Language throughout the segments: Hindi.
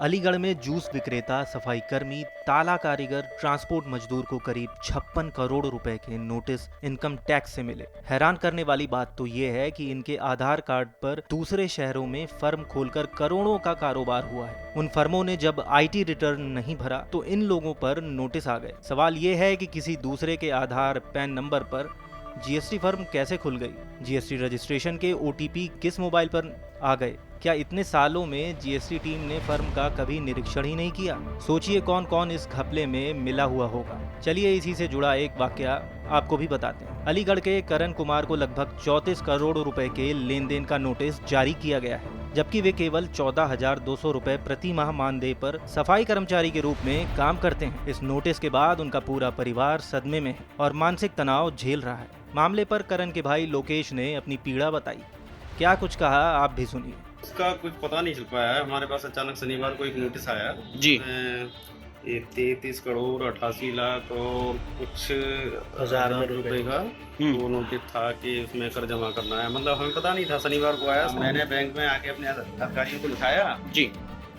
अलीगढ़ में जूस विक्रेता, सफाई कर्मी, ताला कारीगर, ट्रांसपोर्ट मजदूर को करीब 56 करोड़ रुपए के नोटिस इनकम टैक्स से मिले। हैरान करने वाली बात तो ये है कि इनके आधार कार्ड पर दूसरे शहरों में फर्म खोलकर करोड़ों का कारोबार हुआ है। उन फर्मों ने जब आईटी रिटर्न नहीं भरा तो इन लोगों पर नोटिस आ गए। सवाल ये है कि किसी दूसरे के आधार पैन नंबर पर जीएसटी फर्म कैसे खुल गई? जीएसटी रजिस्ट्रेशन के ओटीपी किस मोबाइल पर आ गए? क्या इतने सालों में जीएसटी टीम ने फर्म का कभी निरीक्षण ही नहीं किया? सोचिए कौन कौन इस घपले में मिला हुआ होगा। चलिए इसी से जुड़ा एक वाकया आपको भी बताते हैं। अलीगढ़ के करण कुमार को लगभग 34 करोड़ रुपए के लेन देन का नोटिस जारी किया गया है, जबकि वे केवल 14,200 रुपए प्रति माह मानदेय पर सफाई कर्मचारी के रूप में काम करते हैं। इस नोटिस के बाद उनका पूरा परिवार सदमे में है और मानसिक तनाव झेल रहा है। मामले पर करण के भाई लोकेश ने अपनी पीड़ा बताई। क्या कुछ कहा आप भी सुनिए। उसका कुछ पता नहीं चल पाया है। हमारे पास अचानक शनिवार को एक नोटिस आया जी। ये 33 करोड़ 88 लाख और कुछ हजार रुपए का वो नोटिस था कि उसमें कर जमा करना है। मतलब हमें पता नहीं था, शनिवार को आया। मैंने बैंक में आके अपने अधिकारियों को लिखाया जी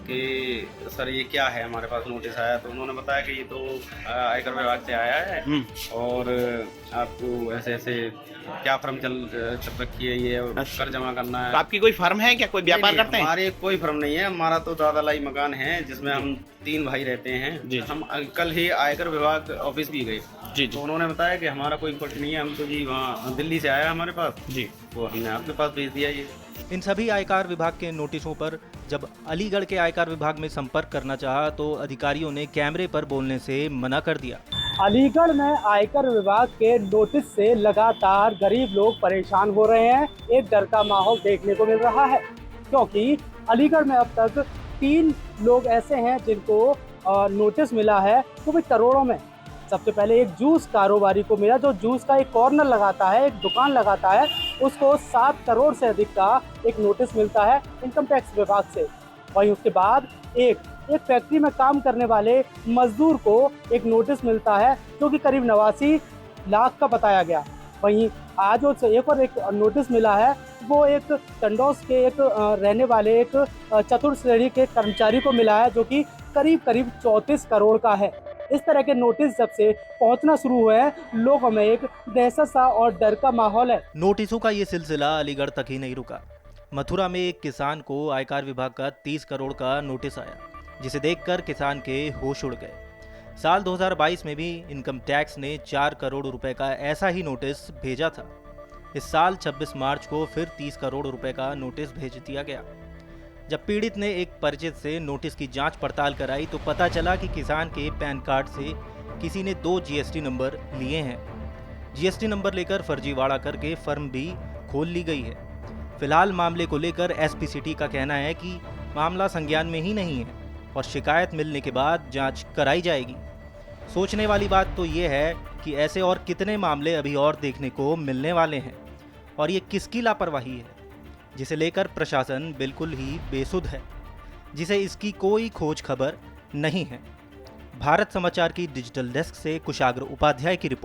कि सर ये क्या है, हमारे पास नोटिस आया। तो उन्होंने बताया कि ये तो आयकर विभाग से आया है और आपको ऐसे ऐसे क्या फर्म चल रखी है, ये कर जमा करना है। तो आपकी कोई फर्म है क्या, कोई व्यापार करते हैं? हमारे कोई फर्म नहीं है। हमारा तो दादालाई मकान है जिसमें हम 3 भाई रहते हैं। हम कल ही आयकर विभाग ऑफिस भी गए जी। तो उन्होंने बताया कि हमारा कोई फर्म नहीं है, हम तो जी वहाँ दिल्ली से आया हमारे पास जी, तो हमने आपके पास भेज दिया। ये इन सभी आयकर विभाग के नोटिसों पर जब अलीगढ़ के आयकर विभाग में संपर्क करना चाहा तो अधिकारियों ने कैमरे पर बोलने से मना कर दिया। अलीगढ़ में आयकर विभाग के नोटिस से लगातार गरीब लोग परेशान हो रहे हैं। एक डर का माहौल देखने को मिल रहा है, क्योंकि अलीगढ़ में अब तक 3 लोग ऐसे हैं जिनको नोटिस मिला है, वो भी करोड़ों में। सबसे पहले एक जूस कारोबारी को मिला, जो जूस का एक कॉर्नर लगाता है, एक दुकान लगाता है, उसको 7 करोड़ से अधिक का एक नोटिस मिलता है इनकम टैक्स विभाग से। वहीं उसके बाद एक फैक्ट्री में काम करने वाले मजदूर को एक नोटिस मिलता है जो कि करीब 89 लाख का बताया गया। वहीं आज एक नोटिस मिला है, वो एक टंडोस के एक रहने वाले एक चतुर्थ श्रेणी के कर्मचारी को मिला है, जो कि करीब 34 करोड़ का है। इस तरह के नोटिस जब से पहुंचना शुरू हुए हैं, लोगों में एक दहशत सा और डर का माहौल है। नोटिसों का ये सिलसिला अलीगढ़ तक ही नहीं रुका। मथुरा में एक किसान को आयकर विभाग का 30 करोड़ का नोटिस आया, जिसे देखकर किसान के होश उड़ गए। साल 2022 में भी इनकम टैक्स ने 4 करोड़ रुपए का ऐसा ही नोटिस भेजा था। इस साल 26 मार्च को फिर 30 करोड़ रुपए का नोटिस भेज दिया गया। जब पीड़ित ने एक परिचित से नोटिस की जांच पड़ताल कराई तो पता चला कि किसान के पैन कार्ड से किसी ने 2 जीएसटी नंबर लिए हैं। जीएसटी नंबर लेकर फर्जीवाड़ा करके फर्म भी खोल ली गई है। फिलहाल मामले को लेकर एसपीसीटी का कहना है कि मामला संज्ञान में ही नहीं है और शिकायत मिलने के बाद जांच कराई जाएगी। सोचने वाली बात तो ये है कि ऐसे और कितने मामले अभी और देखने को मिलने वाले हैं और ये किसकी लापरवाही है जिसे लेकर प्रशासन बिल्कुल ही बेसुध है, जिसे इसकी कोई खोज खबर नहीं है। भारत समाचार की डिजिटल डेस्क से कुशाग्र उपाध्याय की रिपोर्ट।